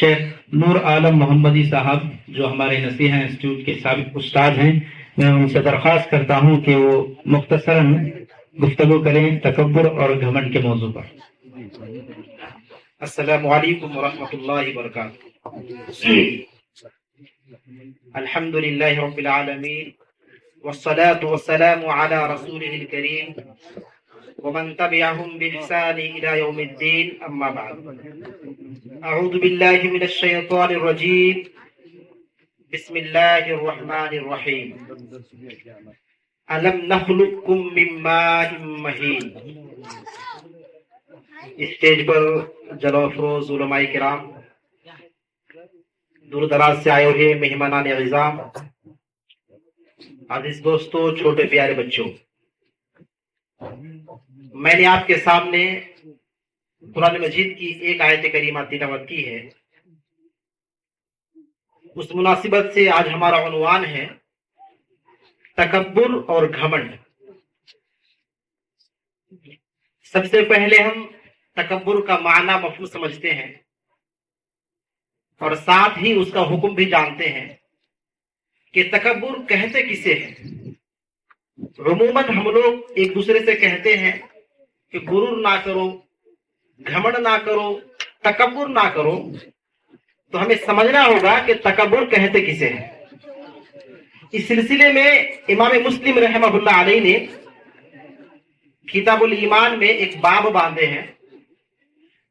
شیخ نور عالم محمدی صاحب جو ہمارے نصیحہ انسٹیٹیوٹ کے سابق استاد ہیں، میں ان سے درخواست کرتا ہوں کہ وہ مختصراً گفتگو کریں تکبر اور گھمنڈ کے موضوع پر۔ السلام علیکم ورحمۃ اللہ وبرکاتہ۔ الحمد للہ رب العالمین والصلاة والسلام على رسوله الكريم ومن تبعهم بإحسان إلى يوم الدين، أما بعد، أعوذ بالله من الشيطان الرجيم، بسم الله الرحمن الرحيم۔ ألم نخلقكم من ماء مهين۔ اسٹیج پر جلوہ افروز علماء کرام، دور دراز سے آئے ہوئے مہمانان اعزام، عزیز دوستوں، چھوٹے پیارے بچوں، میں نے آپ کے سامنے قرآن مجید کی ایک آیت کریمہ تلاوت کی ہے۔ اس مناسبت سے آج ہمارا عنوان ہے تکبر اور گھمنڈ۔ سب سے پہلے ہم تکبر کا معنی مفہوم سمجھتے ہیں اور ساتھ ہی اس کا حکم بھی جانتے ہیں کہ تکبر کہتے کسے ہیں۔ عموماً ہم لوگ ایک دوسرے سے کہتے ہیں کہ غرور نہ کرو، گھمنڈ نہ کرو، تکبر نہ کرو، تو ہمیں سمجھنا ہوگا کہ تکبر کہتے کسے ہیں۔ اس سلسلے میں امام مسلم رحمہ اللہ علیہ نے کتاب الایمان میں ایک باب باندھے ہیں،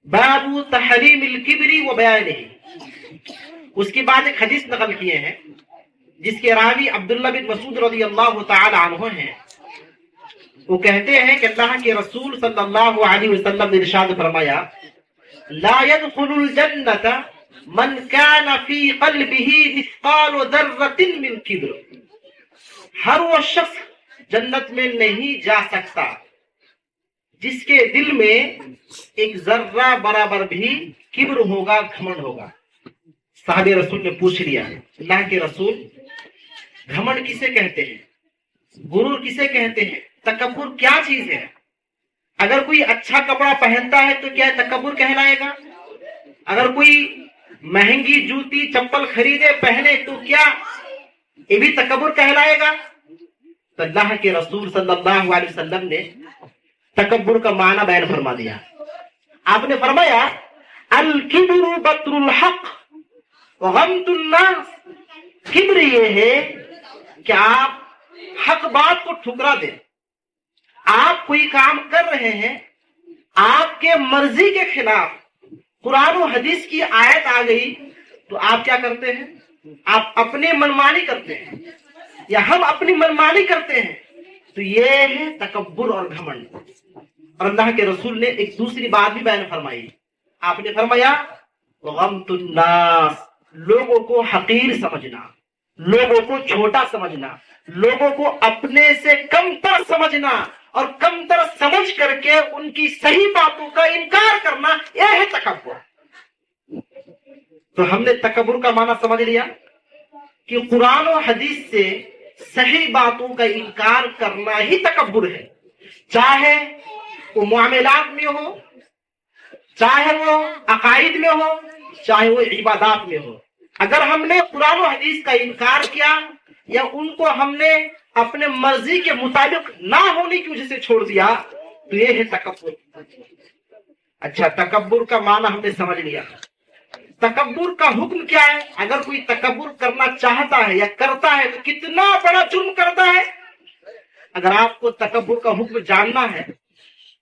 باب تحریم الکبر و بیانہ۔ اس کے بعد ایک حدیث نقل کیے ہیں جس کے راوی عبداللہ بن مسعود رضی اللہ تعالی عنہ ہیں۔ وہ کہتے ہیں کہ اللہ کے رسول صلی اللہ علیہ وسلم نے ارشاد فرمایا، لا يدخل الجنة من كان في قلبه مثقال ذرة من کبر۔ ہر وہ شخص جنت میں نہیں جا سکتا جس کے دل میں ایک ذرہ برابر بھی کبر ہوگا، گھمنڈ ہوگا۔ صحابہ رسول نے پوچھ لیا، اللہ کے رسول، گھمنڈ کسے کہتے ہیں، غرور کسے کہتے ہیں، تکبر کیا چیز ہے؟ اگر کوئی اچھا کپڑا پہنتا ہے تو کیا تکبر کہلائے گا؟ اگر کوئی مہنگی جوتی چپل خریدے پہنے تو کیا یہ بھی تکبر کہلائے گا؟ تو اللہ کے رسول صلی اللہ علیہ وسلم نے تکبر کا معنی بیان فرما دیا۔ آپ نے فرمایا، الکبر بطر الحق وغمط الناس۔ کبر یہ ہے کہ آپ حق بات کو ٹھکرا دیں۔ آپ کوئی کام کر رہے ہیں، آپ کے مرضی کے خلاف قرآن و حدیث کی آیت آ گئی تو آپ کیا کرتے ہیں؟ آپ اپنی منمانی کرتے ہیں یا ہم اپنی منمانی کرتے ہیں، تو یہ ہے تکبر اور گھمنڈ۔ اور اللہ کے رسول نے ایک دوسری بات بھی بیان فرمائی، آپ نے فرمایا، غمط الناس، لوگوں کو حقیر سمجھنا، لوگوں کو چھوٹا سمجھنا، لوگوں کو اپنے سے کمتر سمجھنا اور کمتر سمجھ کر کے ان کی صحیح باتوں کا انکار کرنا، یہ ہے تکبر۔ تو ہم نے تکبر کا معنی سمجھ لیا کہ قرآن و حدیث سے صحیح باتوں کا انکار کرنا ہی تکبر ہے، چاہے وہ معاملات میں ہو، چاہے وہ عقائد میں ہو، چاہے وہ عبادات میں ہو۔ اگر ہم نے قرآن و حدیث کا انکار کیا یا ان کو ہم نے اپنے مرضی کے مطابق نہ ہونے کی وجہ سے چھوڑ دیا تو یہ ہے تکبر۔ اچھا، تکبر کا معنی ہم نے سمجھ لیا۔ تکبر کا حکم کیا ہے؟ اگر کوئی تکبر کرنا چاہتا ہے یا کرتا ہے تو کتنا بڑا جرم کرتا ہے۔ اگر آپ کو تکبر کا حکم جاننا ہے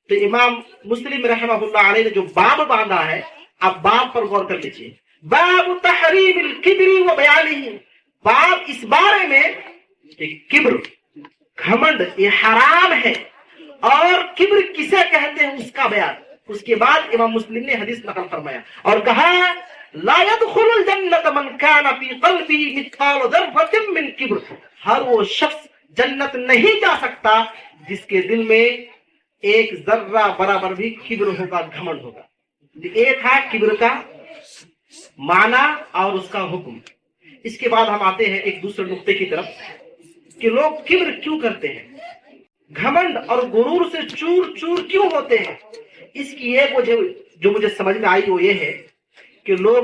تو امام مسلم رحمہ اللہ علیہ نے جو باب باندھا ہے، آپ باب پر غور کر لیجیے، باب تحریم الکبر و بیانہ۔ باب اس بارے میں کہ کبر، گھمنڈ یہ حرام ہے اور کبر کسے کہتے ہیں اس کا بیان۔ اس کے بعد امام مسلم نے حدیث نقل فرمایا اور کہا، لا يدخل الجنة من كان في قلبه مثقال ذرة من کبر۔ ہر وہ شخص جنت نہیں جا سکتا جس کے دل میں ایک ذرہ برابر بھی کبر ہوگا، گھمنڈ ہوگا۔ یہ تھا کبر کا معنی اور اس کا حکم۔ اس کے بعد ہم آتے ہیں ایک دوسرے نقطے کی طرف کہ لوگ کبر کیوں کرتے ہیں، گھمنڈ اور غرور سے چور چور کیوں ہوتے ہیں۔ اس کی ایک وجہ جو مجھے سمجھ میں آئی وہ یہ ہے کہ لوگ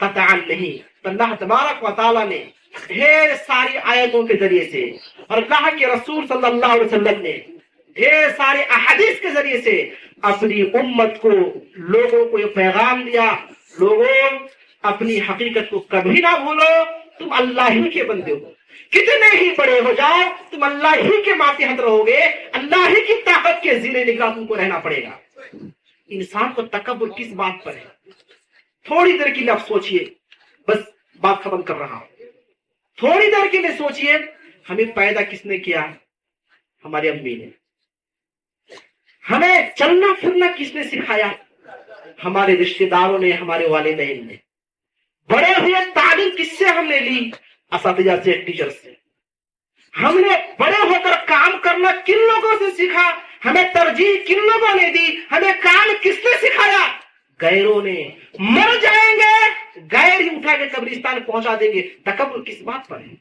قطعاً نہیں. تو اللہ تبارک و تعالیٰ نے ڈھیر ساری آیتوں کے ذریعے سے اور اللہ کے رسول صلی اللہ علیہ وسلم نے ڈھیر سارے احادیث کے ذریعے سے اپنی امت کو لوگوں کو یہ پیغام دیا، لوگوں اپنی حقیقت کو کبھی نہ بھولو، تم اللہ ہی کے بندے ہو، کتنے ہی بڑے ہو جاؤ تم اللہ ہی کے ماتحت رہو گے، اللہ ہی کی طاقت کے زیر نگاہ تم کو رہنا پڑے گا. انسان کو تکبر کس بات پر ہے؟ تھوڑی دیر کے لیے آپ سوچئے، بس بات ختم کر رہا ہوں. تھوڑی دیر کے لیے سوچئے، ہمیں پیدا کس نے کیا؟ ہماری امی نے. ہمیں چلنا پھرنا کس نے سکھایا؟ ہمارے رشتہ داروں نے، ہمارے والدین نے. بڑے ہوئے تعلیم کس سے ہم نے لی؟ اساتذہ سے، ٹیچر سے. ہم نے بڑے ہو کر کام کرنا کن لوگوں سے سیکھا؟ ہمیں ترجیح کن لوگوں نے دی؟ ہمیں کام کس نے سکھایا؟ غیروں نے. مر جائیں گے غیر ہی اٹھا کے قبرستان پہنچا دیں گے. تکبر کس بات پر ہے؟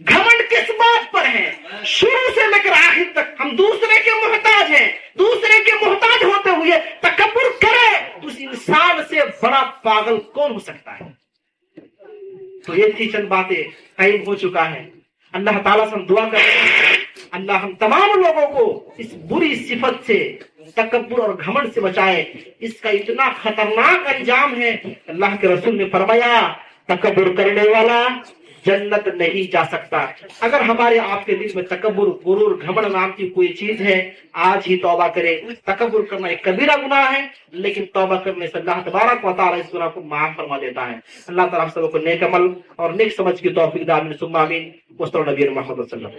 گھمنڈ کس بات پر ہے؟ شروع سے لے کر آخر تک ہم دوسرے کے محتاج ہیں. دوسرے کے محتاج ہوتے ہوئے تکبر کرے اس انسان سے بڑا پاگل کون ہو سکتا ہے؟ تو یہ تھی چند باتیں. ٹائم ہو چکا ہے. اللہ تعالیٰ سے ہم دعا کرتے ہیں اللہ ہم تمام لوگوں کو اس بری صفت سے، تکبر اور گھمنڈ سے بچائے. اس کا اتنا خطرناک انجام ہے. اللہ کے رسول نے فرمایا تکبر کرنے والا جنت نہیں جا سکتا. اگر ہمارے آپ کے دل میں تکبر، غرور، گھمنڈ نام کی کوئی چیز ہے، آج ہی توبہ کرے. تکبر کرنا ایک کبیرہ گناہ ہے، لیکن توبہ کرنے سے اللہ تبارک و تعالیٰ اس گناہ کو معاف فرما دیتا ہے. اللہ تعالیٰ ہم سب کو نیک عمل اور نیک سمجھ کی توفیق دے. آمین ثم آمین. وصلی اللہ علیہ وسلم.